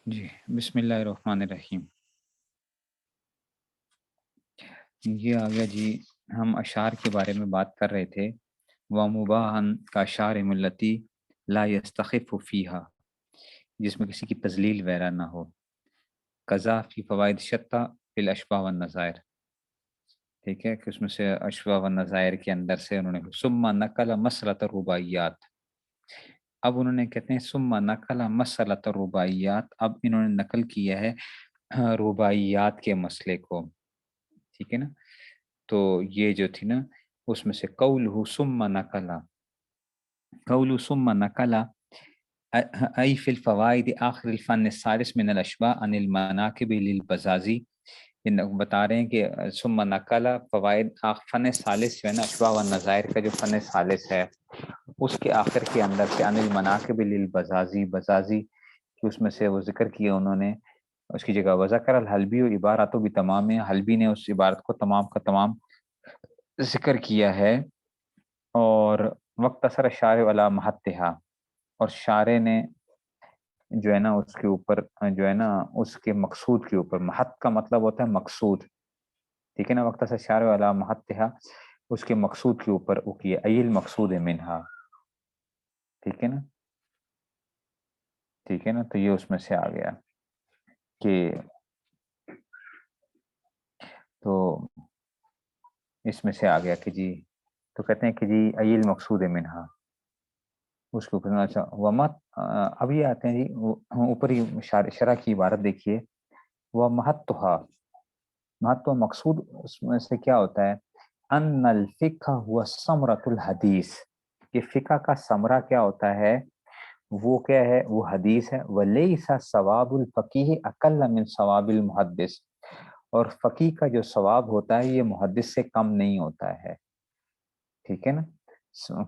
جی بسم اللہ الرحمن الرحیم. یہ آ گیا جی. ہم اشعار کے بارے میں بات کر رہے تھے. وَمُبَاحًا كَأَشْعَارِ الَّتِي لَا يَسْتَخِفُّ فِيهَا، جس میں کسی کی تذلیل وغیرہ نہ ہو. قضا فی فوائد شتیٰ فی الاشباح والنظائر، ٹھیک ہے کہ اس میں سے اشباح والنظائر کے اندر سے انہوں نے ثم نقل مسلۃ الرباعیات. اب انہوں نے کہتے ہیں ثم نقل مسلۃ الرباعیات، اب انہوں نے نقل کیا ہے رباعیات کے مسئلے کو. ٹھیک ہے نا. تو یہ جو تھی نا اس میں سے قولہ ثم نقل، قول ثم نقل ای فی الفوائد آخر الفن الثالث من الاشباح عن المناقب للبزازی. بتا رہے ہیں کہ ثم نقل فوائد فن ثالث جو ہے نا اشباح والنظائر کا جو فن ثالث ہے اس کے آخر کے اندر سے عن المناقب للبزازی، بزازی کہ اس میں سے وہ ذکر کیا انہوں نے اس کی جگہ وذکر الحلبی و عبارات بھی تمام ہے. حلبی نے اس عبارت کو تمام کا تمام ذکر کیا ہے. اور وقت اثر شارع علی محتہا، اور شارع نے جو ہے نا اس کے اوپر جو ہے نا اس کے مقصود کے اوپر، محت کا مطلب ہوتا ہے مقصود، ٹھیک ہے نا. وقت اثر شارع علی محتہا، اس کے مقصود کے اوپر وہ کیا ای المقصود منہا، ٹھیک ہے نا. ٹھیک ہے نا. تو یہ اس میں سے آ گیا کہ تو اس میں سے آ گیا کہ جی تو کہتے ہیں کہ جی ای المقصود منہا اس کے اوپر. اچھا ومت، اب یہ آتے ہیں جی اوپر ہی شرح کی عبارت دیکھیے. وہ محتھا، محت و مقصود اس میں سے کیا ہوتا ہے. ان الفقہ هو ثمرۃ الحدیث، کہ فقہ کا ثمرہ کیا ہوتا ہے، وہ کیا ہے، وہ حدیث ہے. ولیس ثواب الفقیہ اقل من ثواب المحدث، اور فقیہ کا جو ثواب ہوتا ہے یہ محدث سے کم نہیں ہوتا ہے. ٹھیک ہے نا.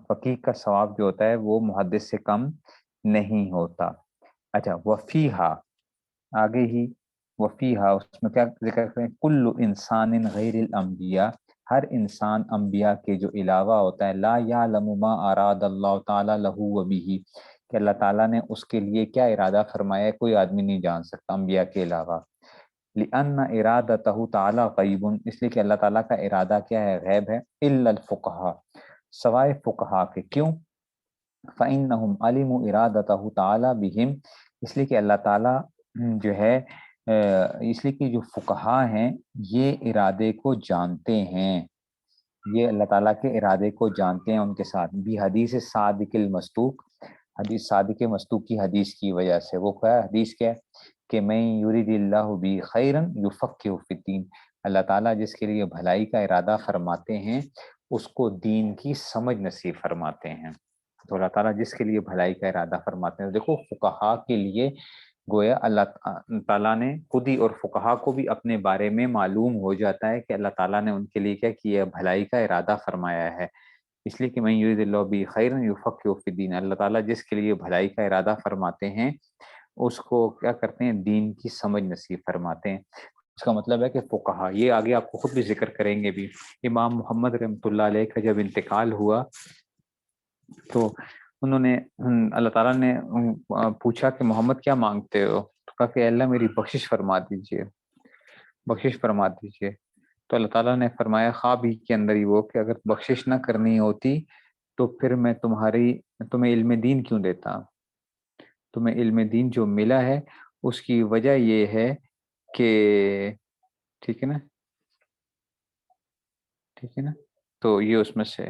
فقیہ کا ثواب جو ہوتا ہے وہ محدث سے کم نہیں ہوتا. اچھا وفیہا، آگے ہی وفیہا اس میں کیا ذکر کریں، کل انسان غیر الانبیاء، ہر انسان انبیاء کے جو علاوہ ہوتا ہے، لا یعلم ما اراد اللہ تعالی لہ و بہ، کہ اللہ تعالیٰ نے اس کے لیے کیا ارادہ فرمایا ہے کوئی آدمی نہیں جان سکتا انبیاء کے علاوہ. لأن ارادتہ تعالی غیب، اس لیے کہ اللہ تعالیٰ کا ارادہ کیا ہے، غیب ہے. الا الفقہاء، سوائے فقہا کے. کیوں؟ فإنہم علموا ارادتہ تعالی بہم، اس لیے کہ اللہ تعالیٰ جو ہے اس لیے کہ جو فقہا ہیں یہ ارادے کو جانتے ہیں، یہ اللہ تعالیٰ کے ارادے کو جانتے ہیں ان کے ساتھ. بھی حدیث صادق المصدوق، حدیث صادق مصدوق کی حدیث کی وجہ سے. وہ کیا حدیث کیا ہے کہ میں یرید اللہ بی خیرا یفقہ فی الدین، اللہ تعالیٰ جس کے لیے بھلائی کا ارادہ فرماتے ہیں اس کو دین کی سمجھ نصیب فرماتے ہیں. تو اللہ تعالیٰ جس کے لیے بھلائی کا ارادہ فرماتے ہیں، دیکھو فقہا کے لیے گویا اللہ تعالیٰ نے خود ہی، اور فقہا کو بھی اپنے بارے میں معلوم ہو جاتا ہے کہ اللہ تعالیٰ نے ان کے لیے کیا کیا، بھلائی کا ارادہ فرمایا ہے. اس لیے کہ میں یرید اللہ بی خیرا یفقہ فی الدین، اللہ تعالیٰ جس کے لیے بھلائی کا ارادہ فرماتے ہیں اس کو کیا کرتے ہیں، دین کی سمجھ نصیب فرماتے ہیں. اس کا مطلب ہے کہ فقہا، یہ آگے آپ کو خود بھی ذکر کریں گے بھی. امام محمد رحمۃ اللہ علیہ کا جب انتقال ہوا تو انہوں نے اللہ تعالیٰ نے پوچھا کہ محمد کیا مانگتے ہو، تو کہا کہ اللہ میری بخشش فرما دیجئے، بخشش فرما دیجئے. تو اللہ تعالیٰ نے فرمایا خواب ہی کے اندر ہی وہ کہ اگر بخشش نہ کرنی ہوتی تو پھر میں تمہیں علم دین کیوں دیتا. تمہیں علم دین جو ملا ہے اس کی وجہ یہ ہے کہ ٹھیک ہے نا، ٹھیک ہے نا. تو یہ اس میں سے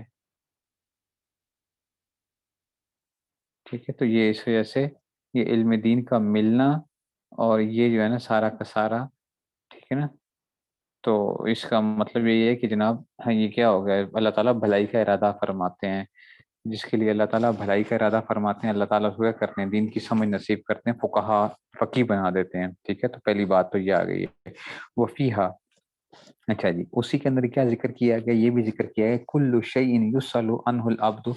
ٹھیک ہے. تو یہ اس وجہ سے یہ علم دین کا ملنا اور یہ جو ہے نا سارا کا سارا، ٹھیک ہے نا. تو اس کا مطلب یہ ہے کہ جناب ہاں یہ کیا ہو گیا، اللہ تعالیٰ بھلائی کا ارادہ فرماتے ہیں، جس کے لیے اللہ تعالیٰ بھلائی کا ارادہ فرماتے ہیں اللہ تعالیٰ ہوا کرتے ہیں، دین کی سمجھ نصیب کرتے ہیں، فقہا فقی بنا دیتے ہیں. ٹھیک ہے. تو پہلی بات تو یہ آ گئی ہے وفیہا. اچھا جی اسی کے اندر کیا ذکر کیا گیا، یہ بھی ذکر کیا ہے کل شیء یسأل عنہ العبد،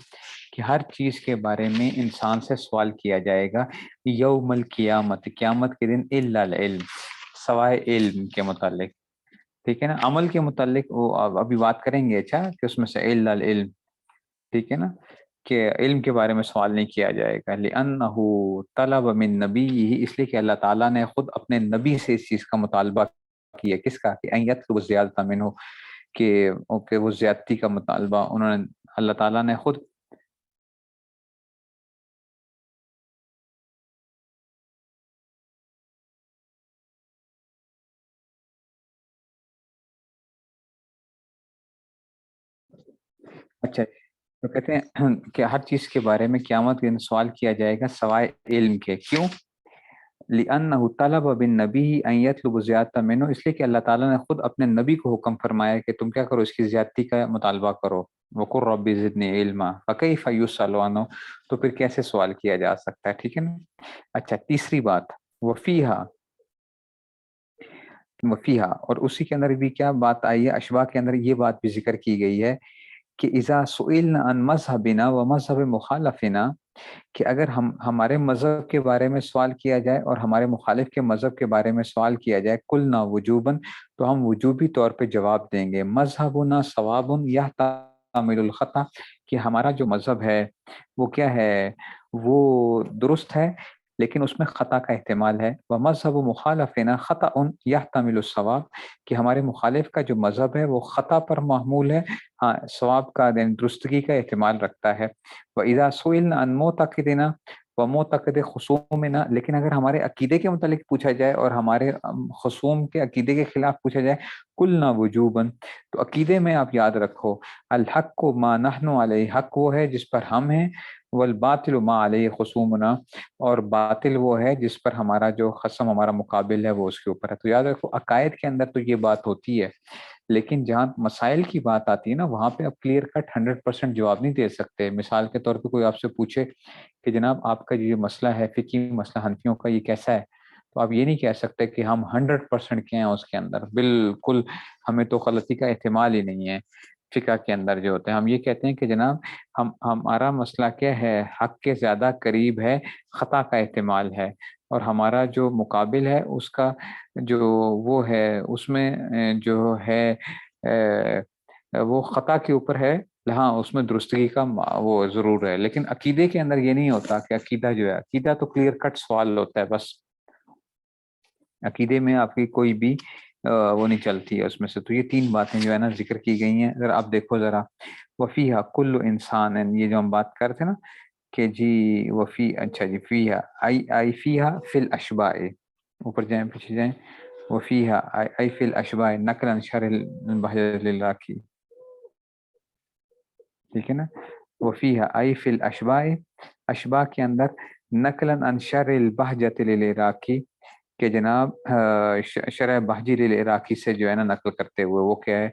کہ ہر چیز کے بارے میں انسان سے سوال کیا جائے گا یوم القیامت، قیامت کے دن، الا العلم، سوائے علم کے متعلق. ٹھیک ہے نا. عمل کے متعلق وہ ابھی بات کریں گے، اچھا کہ اس میں سے الا العلم، ٹھیک ہے نا. کہ علم کے بارے میں سوال نہیں کیا جائے گا، لِأَنَّهُ طَلَبَ مِن نَبِيِّهِ، اس لیے کہ اللہ تعالیٰ نے خود اپنے نبی سے اس چیز کا مطالبہ کیا، کس کا؟ کہ أَن يَطْلُبَ الزِّيَادَةَ مِنْهُ، کہ وہ زیادتی کا مطالبہ انہوں نے، اللہ تعالیٰ نے خود. اچھا، تو کہتے ہیں کہ ہر چیز کے بارے میں قیامت کے دن سوال کیا جائے گا سوائے علم کے. کیوں؟ لِأَنَّهُ طَلَبَ بِالنَّبِيِّ أَن يَطْلُبَ الزِّيَادَةَ مِنْهُ، اس لیے کہ اللہ تعالیٰ نے خود اپنے نبی کو حکم فرمایا کہ تم کیا کرو، اس کی زیادتی کا مطالبہ کرو. وَقُلْ رَبِّ زِدْنِي عِلْمًا فَكَيْفَ يُسْأَلُ عَنْهُ، تو پھر کیسے سوال کیا جا سکتا ہے؟ ٹھیک ہے نا. اچھا، تیسری بات، وفیہا، اور اسی کے اندر بھی کیا بات آئی ہے، اشباہ کے اندر یہ بات بھی ذکر کی گئی ہے کہ اذا سئلنا عن مذہبنا و مذہب مخالفنا، کہ اگر ہمارے مذہب کے بارے میں سوال کیا جائے اور ہمارے مخالف کے مذہب کے بارے میں سوال کیا جائے، قلنا وجوباً، تو ہم وجوبی طور پہ جواب دیں گے، مذہبنا ثواب یحتمل الخطأ، کہ ہمارا جو مذہب ہے وہ کیا ہے، وہ درست ہے لیکن اس میں خطا کا احتمال ہے. ومذہب مخالفنا خطأ یحتمل الصواب، کہ ہمارے مخالف کا جو مذہب ہے وہ خطا پر محمول ہے، ہاں ثواب کا درستگی کا احتمال رکھتا ہے. وَإِذَا سُئِلْنَا عَن مُعْتَقِدِنَا وَمُعْتَقِدِ خُصُومِنَا، لیکن اگر ہمارے عقیدے کے متعلق پوچھا جائے اور ہمارے خصوم کے عقیدے کے خلاف پوچھا جائے، قُلْنَا وُجُوبًا، تو عقیدے میں آپ یاد رکھو، الحق ما نحن علیہ، حق وہ ہے جس پر ہم ہیں، والباطل ما علیہ خصومنا، اور باطل وہ ہے جس پر ہمارا جو خصم، ہمارا مقابل ہے، وہ اس کے اوپر ہے. تو یاد رکھو عقائد کے اندر تو یہ بات ہوتی ہے، لیکن جہاں مسائل کی بات آتی ہے نا، وہاں پہ آپ کلیئر کٹ 100% جواب نہیں دے سکتے. مثال کے طور پہ کوئی آپ سے پوچھے کہ جناب آپ کا یہ مسئلہ ہے، فقہی مسئلہ حنفیوں کا، یہ کیسا ہے، تو آپ یہ نہیں کہہ سکتے کہ ہم 100% کیا ہیں اس کے اندر، بالکل ہمیں تو غلطی کا احتمال ہی نہیں ہے. فقہ کے اندر جو ہوتے ہیں ہم یہ کہتے ہیں کہ جناب ہمارا مسئلہ کیا ہے، حق کے زیادہ قریب ہے، خطا کا احتمال ہے، اور ہمارا جو مقابل ہے اس کا جو وہ ہے، اس میں جو ہے وہ خطا کے اوپر ہے، ہاں اس میں درستگی کا وہ ضرور ہے. لیکن عقیدے کے اندر یہ نہیں ہوتا کہ عقیدہ جو ہے، عقیدہ تو کلیئر کٹ سوال ہوتا ہے، بس عقیدے میں آپ کی کوئی بھی وہ نہیں چلتی ہے اس میں سے. تو یہ تین باتیں جو ہے نا ذکر کی گئی ہیں، اگر آپ دیکھو ذرا، وفیہا کل انسان، یہ جو ہم بات کرتے ہیں نا کہ جی وفی، اچھا جی فیہا ای فیہا فی الاشباء، اوپر جائیں پیچھے جائیں، وفیہا ای فی الاشباء نقلا شرح البہجۃ للراکی، ٹھیک ہے نا. وفیہا ای فی الاشباء، اشباء کے اندر، نقلا عن شرح البہجۃ للراکی، کہ جناب شرح بہجی للعراقی سے جو ہے نا نقل کرتے ہوئے، وہ کیا ہے،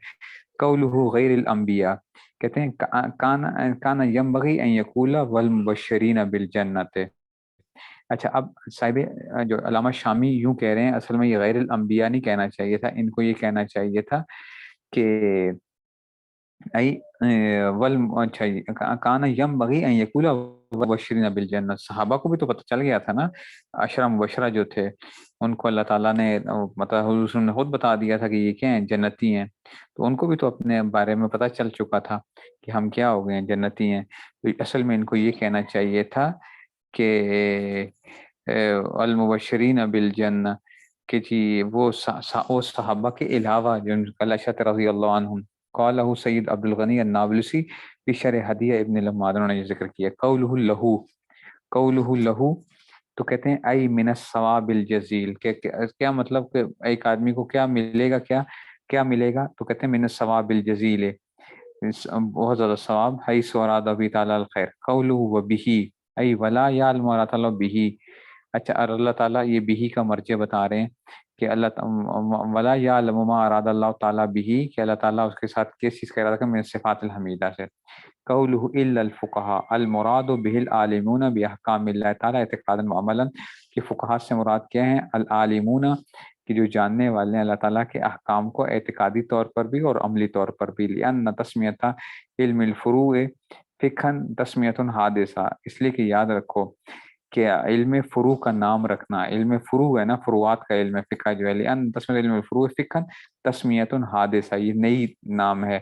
قولہ غیر الانبیاء، کہتے ہیں کان ینبغی ان یقول والمبشرین بالجنت. اچھا، اب صاحب جو علامہ شامی یوں کہہ رہے ہیں، اصل میں یہ غیر الانبیاء نہیں کہنا چاہیے تھا، ان کو یہ کہنا چاہیے تھا کہ اچھا کان ینبغی ان یقول والمبشرین بالجنت، صحابہ کو بھی تو پتہ چل گیا تھا نا، عشرہ مبشرہ جو تھے ان کو اللہ تعالیٰ نے مطلب حضور نے خود بتا دیا تھا کہ یہ کیا ہیں، جنتی ہیں، تو ان کو بھی تو اپنے بارے میں پتہ چل چکا تھا کہ ہم کیا ہو گئے ہیں، جنتی ہیں. تو اصل میں ان کو یہ کہنا چاہیے تھا کہ المبشرین بالجنہ، کہ جی وہ صحابہ کے علاوہ جو کلاشت رضی اللہ عنہم، قالہ سید عبد الغنی النابلسی فی شرح ہدیہ ابن لمعان نے ذکر کیا، قولہ لہو، تو کہتے ہیں ای من الثواب الجزیل، کہ کیا مطلب کہ ایک آدمی کو کیا ملے گا، کیا ملے گا، تو کہتے ہیں من الثواب الجزیل، بہت زیادہ ثواب، حیث اراد بہ تعالی الخیر، قولہ وبہ ای ولا یعلم اللہ تعالی بہ. اچھا، اور اللہ تعالیٰ یہ بہ کا مرجع بتا رہے ہیں کہ اللہ ولا یعلم ما اراد اللہ تعالیٰ بہ، کہ اللہ تعالیٰ اس کے ساتھ کس چیز کا ارادہ کرے، من صفات الحمیدہ سے. قولہ الا الفقہاء المراد بہ العالمون باحکام اللہ تعالیٰ اعتقادا وعملا، کہ فقہاء سے مراد کیا ہیں، العالمون، کہ جو جاننے والے ہیں اللہ تعالیٰ کے احکام کو اعتقادی طور پر بھی اور عملی طور پر بھی. لأن تسمیۃ علم الفروع فقہا تسمیۃ حادثہ، اس لیے کہ یاد رکھو کہ علم فروع کا نام رکھنا، علم فروع ہے نا، فروعات کا علم ہے، فقہ جو ہے، لأن تسمیۃ علم الفروع فقہا تسمیۃ حادثہ، یہ نئی نام ہے،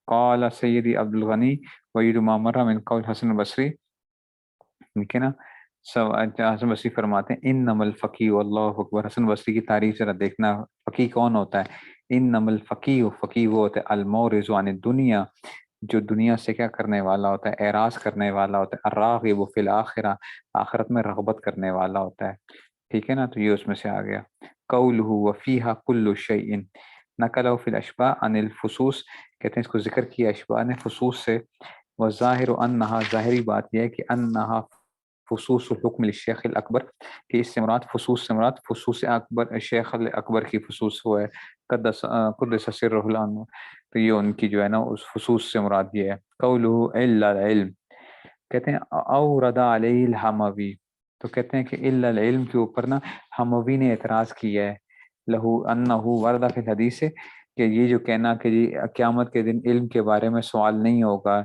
قال سیدی عبد الغنی وعید ما مر من قول حسن بصری، ٹھیک ہے نا. حسن بصری فرماتے ہیں انما الفقیہ، اللہ اکبر، حسن بصری کی تعریف ذرا دیکھنا، فقیہ کون ہوتا ہے؟ انما الفقیہ، فقیہ وہ ہوتا ہے المورز عن الدنیا، جو دنیا سے کیا کرنے والا ہوتا ہے؟ اعراض کرنے والا ہوتا ہے. الراغب فی الآخرہ، آخرت میں رغبت کرنے والا ہوتا ہے. ٹھیک ہے نا، تو یہ اس میں سے آ گیا. قولہ وفیہا کل شیء نقلہ فی الاشباح عن الفصوص، کہتے ہیں اس کو ذکر کیا اشباح نے فصوص سے. وظاہر انہا، ظاہری بات یہ ہے کہ انہا فصوص حکم الشیخ الاکبر، کہ اس سے مراد فصوص سے مراد فصوص اکبر، شیخ الاکبر کی فصوص ہوا ہے، قدس سرہ العنہ، تو یہ ان کی جو ہے نا اس فصوص سے مراد یہ ہے. قولہ الا العلم، کہتے ہیں اورد علیہ الحموی، تو کہتے ہیں کہ الا العلم کے اوپر نا حموی نے اعتراض کیا ہے، لہو انہ ورد فی الحدیث، کہ یہ جو کہنا کہ جی قیامت کے دن علم کے بارے میں سوال نہیں ہوگا،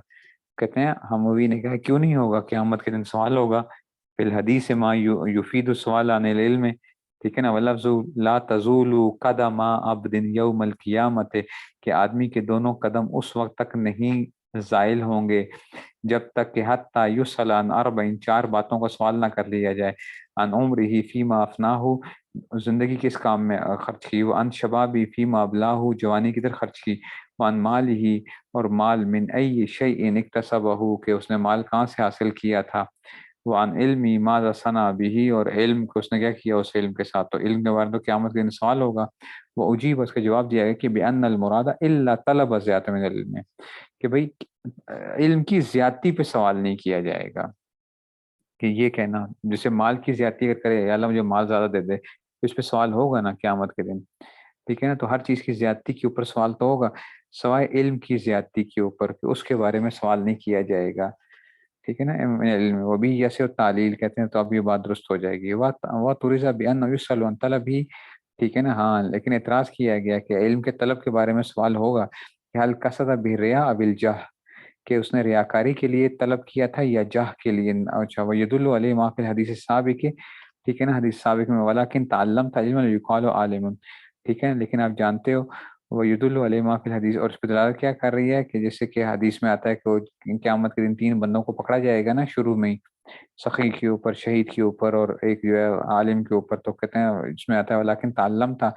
کہتے ہیں حموی نے کہا کیوں نہیں ہوگا، قیامت کے دن سوال ہوگا. فی الحدیث ما یفید السؤال عن العلم، ٹھیک ہے نا. ولفظ لا تزول قدم عبد یوم القیامت، کہ آدمی کے دونوں قدم اس وقت تک نہیں زائل ہوں گے جب تک کہ حتی یسأل عن اربعین، چار باتوں کا سوال نہ کر لیا جائے. عن عمرہ فیما افناہ، زندگی کس کام میں خرچ کی. وعن شبابی فیما ابلاہ، جوانی کدھر خرچ کی. وعن مالہ، اور مال من ای شیء اکتسبہ، کہ اس نے مال کہاں سے حاصل کیا تھا. وعن علمی ماذا صنع به، اور علم کو اس نے کیا کیا اس علم کے ساتھ. تو علم کے بارے میں تو قیامت کے دن سوال ہوگا. وہ اجیب، اس کا جواب دیا گیا کہ بان المراد الا طلب زیادہ من العلم، کہ بھئی علم کی زیادتی پہ سوال نہیں کیا جائے گا. کہ یہ کہنا جسے مال کی زیادتی اگر کرے، یا اللہ مجھے مال زیادہ دے دے، تو اس پہ سوال ہوگا نا قیامت کے دن. ٹھیک ہے نا، تو ہر چیز کی زیادتی کے اوپر سوال تو ہوگا، سوائے علم کی زیادتی کے اوپر، کہ اس کے بارے میں سوال نہیں کیا جائے گا. ٹھیک ہے نا. علم وہ بھی یسے تعلیل کہتے ہیں، تو اب یہ بات درست ہو جائے گی. وہ ترزا بان یسأل عن طلب ہی، ٹھیک ہے نا. ہاں، لیکن اعتراض کیا گیا کہ علم کے طلب کے بارے میں سوال ہوگا کہ حل قصد بالریا بالجہ، کہ اس نے ریاکاری کے لیے طلب کیا تھا یا جاہ کے لیے. اچھا، ویدل علیہ ما فی الحدیث السابق، ٹھیک ہے نا، حدیث سابق میں ولکن تعلمت علما یقال عالم، ٹھیک ہے، لیکن آپ جانتے ہو ویدل علیہ ما فی الحدیث، اور اس پہ دلالت کیا کر رہی ہے کہ جیسے کہ حدیث میں آتا ہے کہ وہ قیامت کے دن تین بندوں کو پکڑا جائے گا نا شروع میں ہی، سخی کے اوپر، شہید کے اوپر، اور ایک جو ہے عالم کے اوپر. تو کہتے ہیں اس میں آتا ہے ولیکن تعلم تھا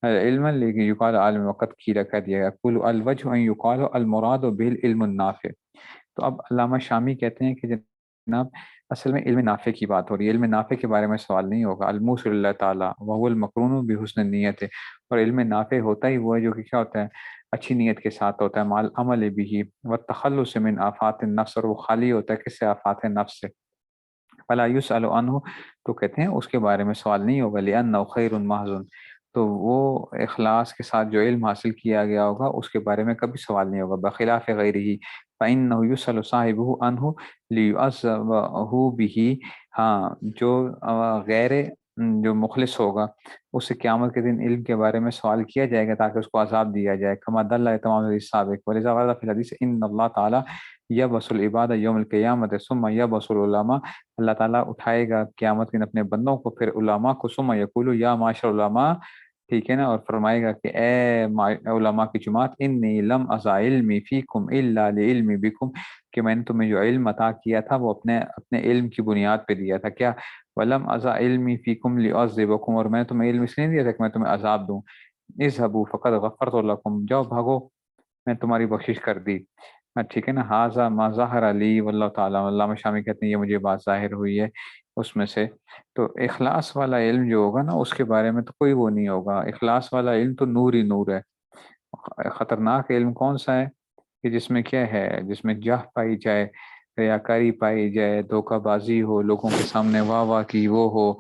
علم، لیکن یقال عالم وقت کی رکھا دیا گیا. کل الوجہ ان یقال المراد بالعلم النافع. تو اب علامہ شامی کہتے ہیں کہ جناب اصل میں علم نافع کی بات ہو رہی ہے، علم نافع کے بارے میں سوال نہیں ہوگا. الموصل اللہ تعالیٰ وهو المقرون بحسن النیت، اور علم نافع ہوتا ہی وہ ہے جو کہ کیا ہوتا ہے، اچھی نیت کے ساتھ ہوتا ہے. مال عمل بھی والتخلص من آفات النفس، اور وہ خالی ہوتا ہے کس سے؟ آفات نفس سے. فلا یسأل عنہ، تو کہتے ہیں اس کے بارے میں سوال نہیں ہوگا. لأنه خیر محض، تو وہ اخلاص کے ساتھ جو علم حاصل کیا گیا ہوگا اس کے بارے میں کبھی سوال نہیں ہوگا. بخلاف غیرہ فإنه يسأل صاحبه عنه ليعذبه به، ہاں جو غیر جو مخلص ہوگا اس سے قیامت کے دن علم کے بارے میں سوال کیا جائے گا تاکہ اس کو عذاب دیا جائے. کما دل تمام حدیث سابق، ولذا ورد فی الحدیث ان اللہ تعالی یبعث العباد یوم القیامت ثم یبعث العلماء، اللہ تعالیٰ اٹھائے گا قیامت کے دن اپنے بندوں کو، پھر علماء کو. ثم یقول یا معاشر علماء، ٹھیک ہے نا، اور فرمائے گا کہ اے علماء کی جماعت، انی لم ازع علمی فیکم الا لعلمی بکم، کہ میں نے تمہیں جو علم عطا کیا تھا وہ اپنے علم کی بنیاد پہ دیا تھا. کیا؟ ولم ازع علمی فیکم لأعذبکم، اور میں تمہیں علم اس لیے نہیں دیا تھا کہ میں تمہیں عذاب دوں. اذهبوا فقد غفرت لکم، جاؤ بھاگو میں تمہاری بخشش کر دی. ٹھیک ہے نا. حاذا ما ظاہر علی واللہ تعالیٰ، علامہ شامی کہتے ہیں یہ مجھے بات ظاہر ہوئی ہے اس میں سے. تو اخلاص والا علم جو ہوگا نا اس کے بارے میں تو کوئی وہ نہیں ہوگا. اخلاص والا علم تو نور ہی نور ہے. خطرناک علم کون سا ہے؟ کہ جس میں کیا ہے، جس میں جاہ پائی جائے، ریاکاری پائی جائے، دھوکہ بازی ہو، لوگوں کے سامنے واہ واہ کی وہ ہو،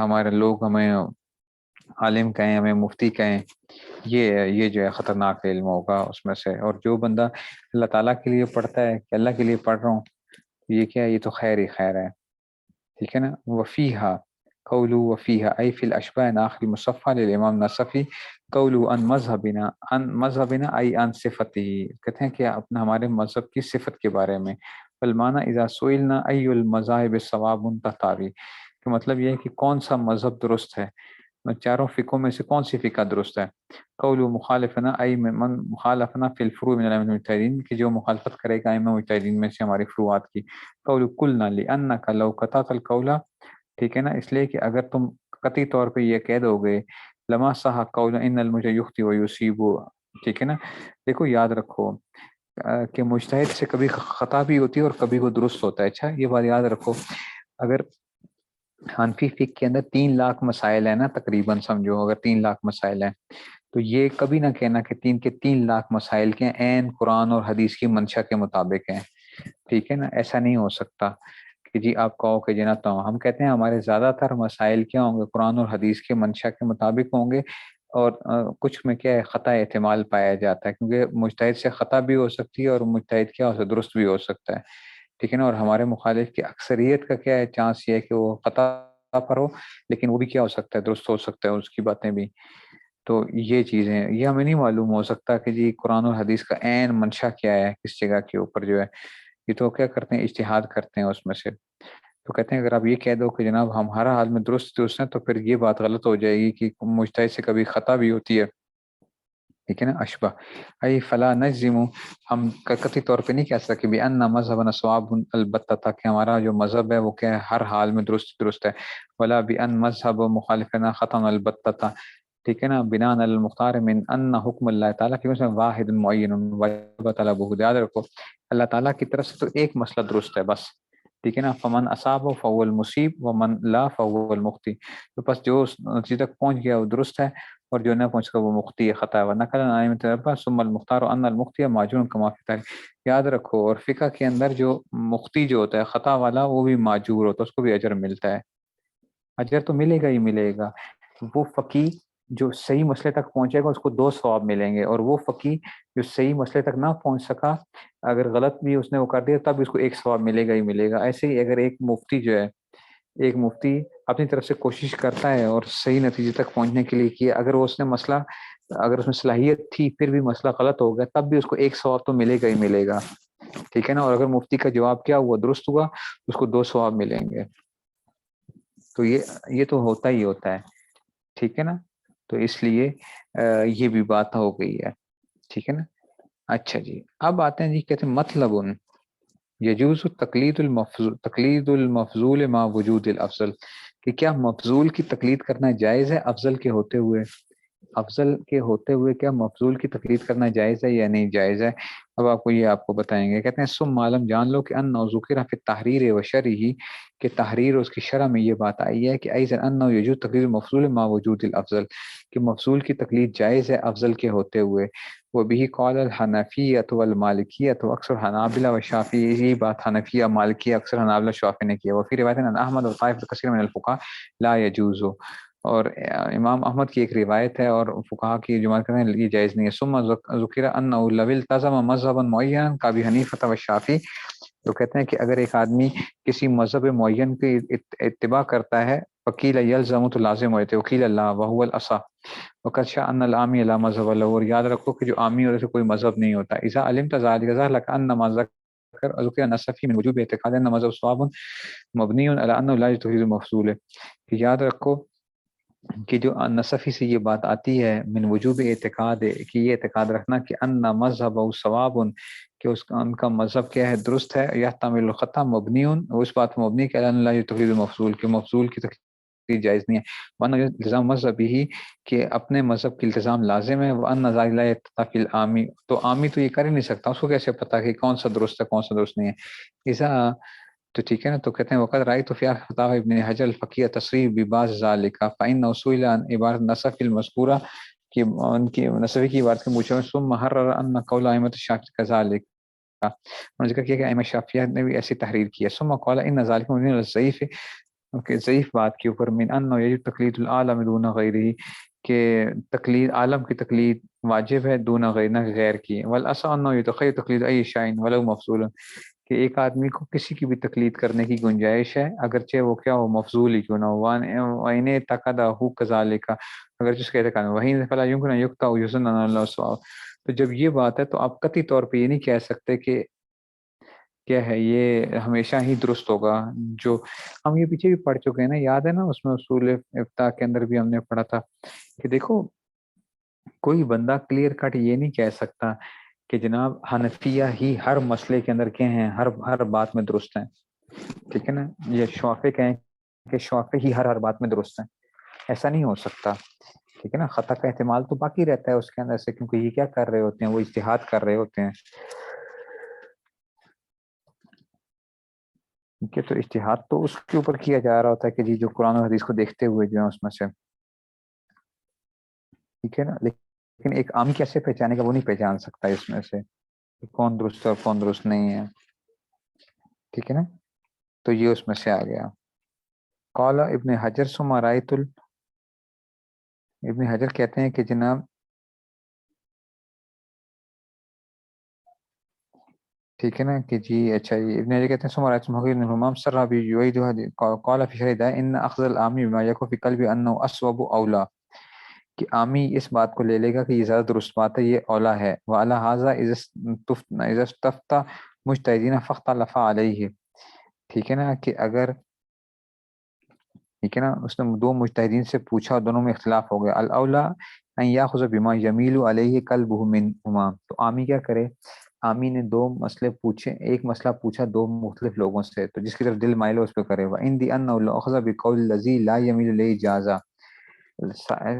ہمارے لوگ ہمیں عالم کہیں، ہمیں مفتی کہیں. یہ جو ہے خطرناک علم ہوگا اس میں سے. اور جو بندہ اللہ تعالیٰ کے لیے پڑھتا ہے کہ اللہ کے لیے پڑھ رہا ہوں، یہ کیا ہے، یہ تو خیر ہی خیر ہے. ٹھیک ہے نا. وفیہا قولو وفیہا ای فی الاشباح، آخری مصفحہ للامام نصفی. قولو ان مذہبنا ای ان صفتی، کہتے ہیں کہ اپنا ہمارے مذہب کی صفت کے بارے میں. فالمعنی اذا سئلنا ای المذاہب الصواب تحتوی، کہ مطلب یہ ہے کہ کون سا مذہب درست ہے. چاروں فقوں میں سے کون سی فقہ درست ہے؟ قول مخالفنا ای من مخالفنا فی الفروع من الائمۃ المجتہدین، کہ جو مخالفت کرے گا ائمہ مجتہدین میں سے ہماری فروعات کی. قول قلنا لانک لو قطعت القول، ٹھیک ہے نا، اس لیے کہ اگر تم قطعی طور پہ یہ کہہ دو گے لما صح قول ان المجتہد یخطئ ویصیب، ٹھیک ہے نا. دیکھو یاد رکھو کہ مجتہد سے کبھی خطا بھی ہوتی ہے اور کبھی وہ درست ہوتا ہے. اچھا یہ بات یاد رکھو، اگر حنفی فقہ کے اندر 3 لاکھ مسائل ہیں نا تقریباً، سمجھو اگر 3 لاکھ مسائل ہیں تو یہ کبھی نہ کہنا کہ 3 لاکھ مسائل کے عین قرآن اور حدیث کی منشا کے مطابق ہیں، ٹھیک ہے نا. ایسا نہیں ہو سکتا کہ جی آپ کہو کہ جناب تو ہم کہتے ہیں ہمارے زیادہ تر مسائل کیا ہوں گے قرآن اور حدیث کے منشا کے مطابق ہوں گے، اور کچھ میں کیا ہے خطا احتمال پایا جاتا ہے، کیونکہ مجتہد سے خطا بھی ہو سکتی ہے اور مجتہد کیا ہو سکتا ہے درست بھی ہو سکتا ہے، ٹھیک ہے نا. اور ہمارے مخالف کی اکثریت کا کیا ہے چانس یہ ہے کہ وہ خطا پر ہو، لیکن وہ بھی کیا ہو سکتا ہے درست ہو سکتا ہے اس کی باتیں بھی. تو یہ چیزیں یہ ہمیں نہیں معلوم ہو سکتا کہ جی قرآن اور حدیث کا عین منشا کیا ہے کس جگہ کے اوپر جو ہے. یہ تو کیا کرتے ہیں اجتہاد کرتے ہیں اس میں سے. تو کہتے ہیں اگر آپ یہ کہہ دو کہ جناب ہم ہر حال میں درست ہیں تو پھر یہ بات غلط ہو جائے گی کہ مجتہد سے کبھی خطا بھی ہوتی ہے، ٹھیک ہے نا. اشبہ ای فلا نجزم، ہم قطعی طور پہ نہیں کہہ سکتے بھی ان مذہبنا صواب البتہ، تاکہ ہمارا جو مذہب ہے وہ کیا ہے ہر حال میں درست ہے. ولا بان مذہب مخالفنا خطا البتہ، ٹھیک ہے نا. بناء علی المختار من ان حکم اللہ تعالیٰ کی واحد معین وجب طلبہ. یاد رکھو اللہ تعالیٰ کی طرف سے تو ایک مسئلہ درست ہے بس، ٹھیک ہے نا. فمن اصاب فهو المصیب ومن لا فهو المخطئ، تو بس جو نتیجے تک پہنچ گیا وہ درست ہے اور جو نہ پہنچ گیا وہ مخطئ ہے، خطا ہے. ونقل عن ائمۃ الاربعہ ثم المختار ان المخطئ معجون کما فی التاریخ. یاد رکھو اور فقہ کے اندر جو مخطئ جو ہوتا ہے خطا والا وہ بھی معجور ہوتا ہے، اس کو بھی اجر ملتا ہے. اجر تو ملے گا ہی ملے گا. وہ فقی جو صحیح مسئلے تک پہنچے گا اس کو 2 ثواب ملیں گے، اور وہ فقی جو صحیح مسئلے تک نہ پہنچ سکا اگر غلط بھی اس نے وہ کر دیا تب اس کو 1 ثواب ملے گا ہی ملے گا. ایسے ہی اگر ایک مفتی جو ہے ایک مفتی اپنی طرف سے کوشش کرتا ہے اور صحیح نتیجے تک پہنچنے کے لیے کیا، اگر اس نے مسئلہ اگر اس میں صلاحیت تھی پھر بھی مسئلہ غلط ہو گیا تب بھی اس کو 1 ثواب تو ملے گا ہی ملے گا، ٹھیک ہے نا. اور اگر مفتی کا جواب کیا ہوا درست ہوا اس کو 2 ثواب ملیں گے. تو یہ تو ہوتا ہی ہوتا ہے، ٹھیک ہے نا. تو اس لیے یہ بھی بات ہو گئی ہے، ٹھیک ہے نا. اچھا جی اب آتے ہیں جی کہتے ہیں مطلب یجوز تقلید المفضول مع وجود الافضل، کہ کیا مفضول کی تقلید کرنا جائز ہے افضل کے ہوتے ہوئے، افضل کے ہوتے ہوئے کیا مفضول کی تقلید کرنا جائز ہے یا نہیں جائز ہے. اب آپ کو یہ آپ کو بتائیں گے. کہتے ہیں ثم معلوم جان لو کہ ان ذکر فی التحریر و شرح، کہ تحریر اور اس کی شرح میں یہ بات آئی ہے کہ ایضا انه یجوز تقلید المفضول مع وجود الافضل، کہ مفضول کی تقلید جائز ہے افضل کے ہوتے ہوئے. وہ بھی قال الحنفیۃ والمالکیۃ اکثر حنابلہ و شافعی، یہی بات حنفیہ مالکیہ اکثر حنابلہ شافعی نے کیا. وفی روایت ان احمد و طائفۃ کثیر من الفقہاء لا یجوز، اور امام احمد کی ایک روایت ہے اور فقہا کی جماعت کہتے ہیں یہ جائز نہیں ہے. ثم ذکر انه لو التزم مذهبا معینا کابی حنیفہ و شافعی، تو کہتے ہیں کہ اگر ایک آدمی کسی مذہب معین کی اتباع کرتا ہے وکیل یلزم تو لازم ہوتے وکیل اللہ وهو الاصح وقد شاء ان العامی لا مذہب له. اور یاد رکھو کہ جو عامی اور کوئی مذہب نہیں ہوتا. اذا علمت ذلك ذلك ان ما ذکر نصفی من وجوب اعتقاد ان مذہب صواب مبنی علی انه لا يتخذ مفضول، کہ یاد رکھو کہ جو نصفی سے یہ بات آتی ہے من وجوب اعتقاد، کہ یہ اعتقاد رکھنا کہ ان مذہب ثواب، کہ ان کا مذہب کیا ہے درست ہے، یحتمل الخطا مبنی، اس بات مبنی کہ اللہ لا یتخذ مفضول، کہ مفضول کی تقلید جائز نہیں ہے. وان التزام مذہبی ہی، کہ اپنے مذہب کی التزام لازم ہے. وان ذلک لا یتفی العامی، تو عامی تو یہ کر ہی نہیں سکتا، اس کو کیسے پتا کہ کون سا درست ہے کون سا درست نہیں ہے. ایسا تو ٹھیک ہے نا. تو کہتے ہیں وقت رأی تو فی فتاوی ابن حجر الفقیہ تصریح ببعض ذالک فإن اصول عبارت نصف المذکورہ، کہ ان کی نصفی کی عبارت کے پوچھا ثم حرر ان قول ائمۃ الشافعی کذالک، انہوں نے ذکر کیا کہ ائمہ شافعیہ نے بھی ایسی تحریر کی ہے. ثم قال ان ذلک مبنی علی الضعیف، کہ ضعیف بات کے اوپر، من انه یجب تقلید العالم دون غیرہ، کہ تقلید عالم کی تقلید واجب ہے دون غیر غیر کی. والاصح انه یتخیر تقلید ای شیء ولو مفضولا، کہ ایک آدمی کو کسی کی بھی تقلید کرنے کی گنجائش ہے اگرچہ وہ کیا ہو مفضول ہی کیوں نہ ہو. وان تقدہ کذالک، اگر جس کے اعتقاد وہیں فلا یمکن ان یقطع یظن ان اللہ صواب. تو جب یہ بات ہے تو آپ قطعی طور پہ یہ نہیں کہہ سکتے کہ کیا ہے یہ ہمیشہ ہی درست ہوگا. جو ہم یہ پیچھے بھی پڑھ چکے ہیں نا, یاد ہے نا, اس میں اصول افتاء کے اندر بھی ہم نے پڑھا تھا کہ دیکھو کوئی بندہ کلیئر کٹ یہ نہیں کہہ سکتا کہ جناب حنفیہ ہی ہر مسئلے کے اندر کیا ہیں, ہر بات میں درست ہیں, ٹھیک ہے نا, یہ شافعی کہیں کہ شافعی ہی ہر بات میں درست ہیں. ایسا نہیں ہو سکتا, ٹھیک ہے نا. خطا کا احتمال تو باقی رہتا ہے اس کے اندر سے, کیونکہ یہ کیا کر رہے ہوتے ہیں, وہ اجتہاد کر رہے ہوتے ہیں. ٹھیک ہے, تو اجتہاد تو اس کے اوپر کیا جا رہا ہوتا ہے کہ جی جو قرآن و حدیث کو دیکھتے ہوئے جو ہے اس میں سے, ٹھیک ہے نا. لیکن ایک عام کیسے پہچانے گا, وہ نہیں پہچان سکتا اس میں سے کون درست ہے اور کون درست نہیں ہے, ٹھیک ہے نا. تو یہ اس میں سے آ گیا. قال ابن حجر ثم رأيت ابن حجر کہتے ہیں کہ جناب ٹھیک ہے نا کہ جی اچھا, یہ ابن حجر کہتے ہیں ثم رأيت محمد بن حمام سرابي يعيد قال في شرح ان اخذ العام بما يكون في قلبي انه اصوب اولى, کہ عامی اس بات کو لے لے گا کہ یہ زیادہ درست بات ہے, یہ اولا ہے. وعلى هذا اذا استفتى مجتہدین فاختلف علیہ, ٹھیک ہے نا, کہ اگر ٹھیک ہے نا اس نے دو مجتہدین سے پوچھا اور دونوں میں اختلاف ہو گیا. الاولا ان یاخذ بما یمیل علیہ قلبہ منہما, تو عامی کیا کرے, عامی نے دو مسئلے پوچھے, ایک مسئلہ پوچھا دو مختلف لوگوں سے, تو جس کی طرف دل مائل ہو اس پہ کرے. وعندی انہ لو اخذ بقول الذی لا یمیل الیہ جازا,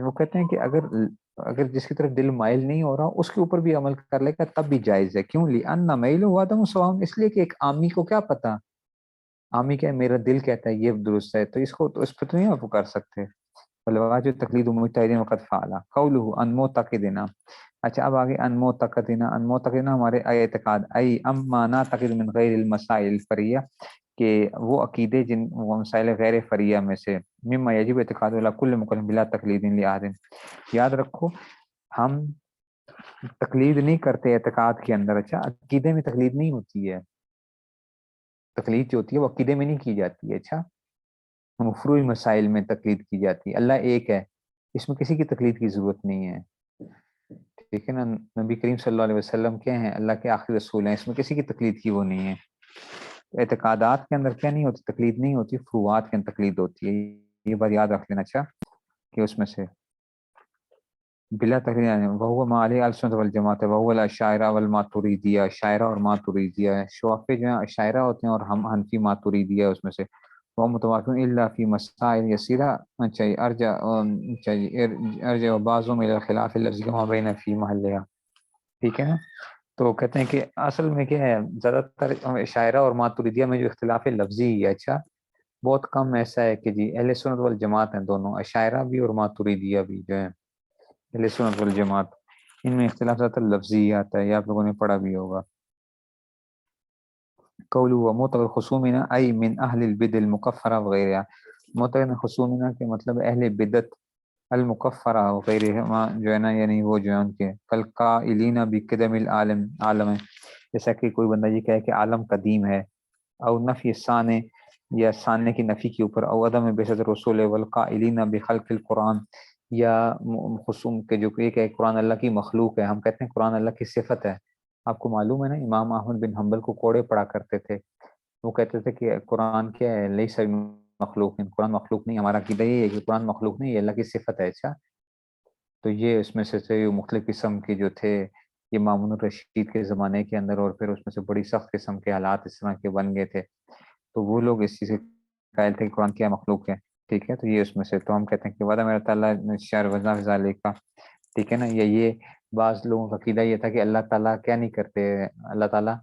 وہ کہتے ہیں کہ اگر جس کی طرف دل مائل نہیں ہو رہا اس کے اوپر بھی عمل کر لے گا تب بھی جائز ہے. کیوں, لأن میل وعدم سواء, اس لیے کہ ایک عامی کو کیا پتا, عامی کیا میرا دل کہتا ہے یہ درست ہے, تو اس کو تو اس پہ تو نہیں آپ کر سکتے. والواجب تقلید مجتہدین وقد فعل قوله ان معتقدنا. اچھا اب آگے ان معتقدنا, ان معتقدنا ہمارے اعتقاد, ای اما نعتقد من غیر المسائل الفریہ, کہ وہ عقیدے جن وہ مسائل غیر فریہ میں سے, مما یجب اعتقاد علی کل مکلف بلا تقلید لاحد. یاد رکھو ہم تقلید نہیں کرتے اعتقاد کے اندر, اچھا عقیدے میں تقلید نہیں ہوتی ہے, تقلید جو ہوتی ہے وہ عقیدے میں نہیں کی جاتی ہے. اچھا مفروع مسائل میں تقلید کی جاتی ہے. اللہ ایک ہے, اس میں کسی کی تقلید کی ضرورت نہیں ہے, ٹھیک ہے نا. نبی کریم صلی اللہ علیہ وسلم کیا ہیں, اللہ کے آخری رسول ہیں, اس میں کسی کی تقلید کی وہ نہیں ہے. اعتقادات کے اندر کیا نہیں ہوتی, تقلید نہیں ہوتی, فروعات کے اندر تقلید ہوتی ہے. یہ بات یاد رکھ لینا. اچھا کہ اس میں سے بلا تقلید وهو ما علیہ السنۃ والجماعت وهو الاشاعرہ والماتریدیہ, شاعرہ اور ماتریدیہ ہے. شوافی جو ہیں شاعرہ ہوتے ہیں اور ہم حنفی ماتریدیہ اس میں سے. وہ متوافق الا فی مسائل یسیرہ, چاہیے ارجع بعضهم الى الخلاف الذي ما بین فی محلها, ٹھیک ہے نا. تو کہتے ہیں کہ اصل میں کیا ہے, زیادہ تر شاعرہ اور ماتریدیہ میں جو اختلاف لفظی ہے, اچھا بہت کم ایسا ہے کہ جی اہل سنت والجماعت ہیں دونوں, اشاعرہ بھی اور ماتریدیہ بھی جو ہے اہل سنت والجماعت, ان میں اختلاف زیادہ تر لفظی ہی آتا ہے, یہ آپ لوگوں نے پڑھا بھی ہوگا. قول و معتقد خصومنا ای من اہل البدع المکفرہ وغیرہ, معتقد خصومنا کے مطلب اہل بدعت المکفرہ وغیرہ جو ہے نا, یعنی وہ جو ہے ان کے کل قائلین بقدم العالم, عالم ہے جیسا کہ کوئی بندہ یہ کہے کہ عالم قدیم ہے, او نفی ثانے یا ثانے کی نفی کے اوپر, او عدم بعثت رسول والقائلین بخلق القرآن, یا خصوم کے جو کہ قرآن اللہ کی مخلوق ہے. ہم کہتے ہیں قرآن اللہ کی صفت ہے. آپ کو معلوم ہے نا امام احمد بن حنبل کو کوڑے پڑا کرتے تھے, وہ کہتے تھے کہ قرآن کیا ہے, لیس مخلوق, قرآن مخلوق نہیں. ہمارا عقیدہ یہ ہے کہ قرآن مخلوق نہیں, یہ اللہ کی صفت ہے. اچھا تو یہ اس میں سے تھے مختلف قسم کے جو تھے, یہ مامون الرشید کے زمانے کے اندر, اور پھر اس میں سے بڑی سخت قسم کے حالات اس طرح کے بن گئے تھے, تو وہ لوگ اس چیز کے قائل تھے کہ قرآن کیا مخلوق ہے, ٹھیک ہے. تو یہ اس میں سے, تو ہم کہتے ہیں کہ وعدہ میرا تعالیٰ شعر وزنا فضال کا, ٹھیک ہے نا. یہ بعض لوگوں کا عقیدہ یہ تھا کہ اللہ تعالیٰ کیا نہیں کرتے, اللہ تعالیٰ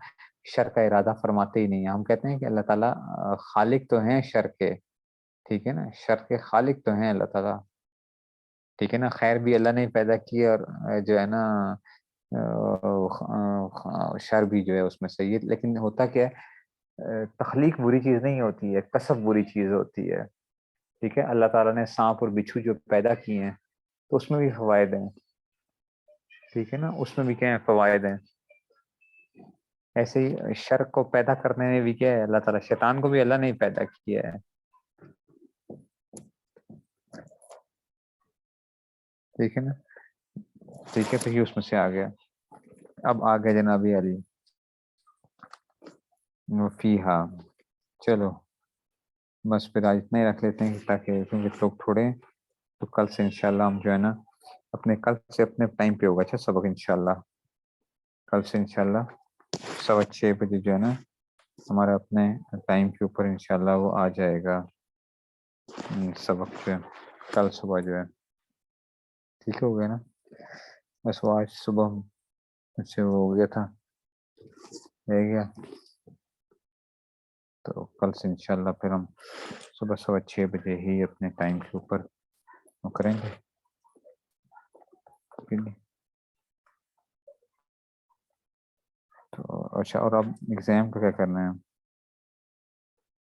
شر کا ارادہ فرماتے ہی نہیں ہیں. ہم کہتے ہیں کہ اللہ تعالیٰ خالق تو ہیں شر کے, ٹھیک ہے نا, شر کے خالق تو ہیں اللہ تعالیٰ, ٹھیک ہے نا. خیر بھی اللہ نے پیدا کی, اور جو ہے نا شر بھی جو ہے اس میں سے. یہ لیکن ہوتا کیا ہے, تخلیق بری چیز نہیں ہوتی ہے, کسب بری چیز ہوتی ہے, ٹھیک ہے. اللہ تعالیٰ نے سانپ اور بچھو جو پیدا کیے ہیں تو اس میں بھی فوائد ہیں, ٹھیک ہے نا, اس میں بھی کیا ہیں فوائد ہیں. ایسے ہی شر کو پیدا کرنے میں بھی کیا ہے اللہ تعالیٰ, شیطان کو بھی اللہ نے ہی پیدا کیا ہے, ٹھیک ہے نا. ٹھیک ہے, تو یہ اس میں سے آ گیا. اب آ گیا جناب علی, وفیہا. چلو بس پھر آج اتنا ہی رکھ لیتے ہیں تاکہ کیونکہ لوگ تھوڑے ہیں، تو کل سے انشاءاللہ ہم جو ہے نا کل سے اپنے ٹائم پہ ہوگا. اچھا سبق انشاءاللہ کل سے انشاءاللہ 6:15 بجے جو ہے نا ہمارا اپنے ٹائم کے اوپر انشاءاللہ وہ آ جائے گا سبق جو ہے کل صبح جو ہے. ٹھیک ہو گیا نا. بس وہ آج صبح مجھ سے وہ ہو گیا تھا رہ گیا، تو کل سے انشاءاللہ پھر ہم صبح 6:15 بجے ہی اپنے ٹائم کے اوپر وہ کریں گے. تو اچھا، اور اب ایگزام کا کیا کرنا ہے؟